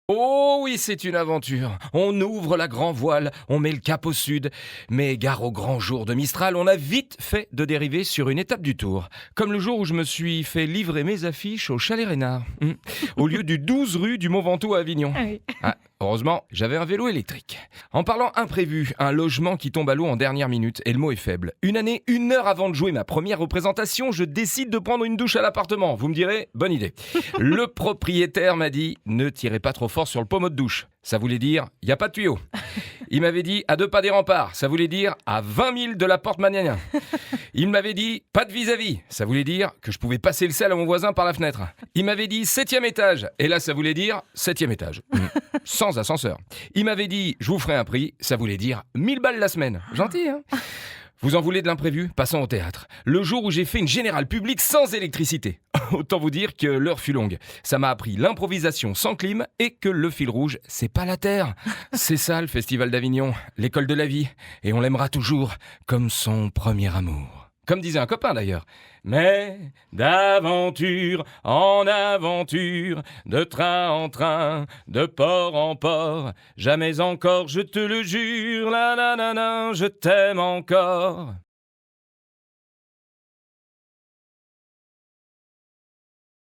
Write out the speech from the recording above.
Oh oui, c'est une aventure. On ouvre la grand voile, on met le cap au sud. Mais gare au grand jour de Mistral, on a vite fait de dériver sur une étape du tour. Comme le jour où je me suis fait livrer mes affiches au Chalet Reynard, au lieu du 12 rue du Mont Ventoux à Avignon. Ah oui. Heureusement, j'avais un vélo électrique. En parlant imprévu, un logement qui tombe à l'eau en dernière minute, et le mot est faible. Une année, 1 heure avant de jouer ma première représentation, je décide de prendre une douche à l'appartement. Vous me direz, bonne idée. Le propriétaire m'a dit, ne tirez pas trop fort sur le pommeau de douche. Ça voulait dire, il n'y a pas de tuyau. Il m'avait dit, à 2 pas des remparts. Ça voulait dire, à 20 000 de la porte Magnanien. Il m'avait dit, pas de vis-à-vis. Ça voulait dire que je pouvais passer le sel à mon voisin par la fenêtre. Il m'avait dit, 7e étage. Et là, ça voulait dire, 7e étage. Sans ascenseur. Il m'avait dit, je vous ferai un prix. Ça voulait dire, 1000 balles la semaine. Gentil, hein? Vous en voulez de l'imprévu? Passons au théâtre. Le jour où j'ai fait une générale publique sans électricité. Autant vous dire que l'heure fut longue. Ça m'a appris l'improvisation sans clim et que le fil rouge, c'est pas la terre. C'est ça le Festival d'Avignon, l'école de la vie. Et on l'aimera toujours comme son premier amour. Comme disait un copain d'ailleurs. Mais d'aventure en aventure, de train en train, de port en port, jamais encore, je te le jure, la la la la, je t'aime encore.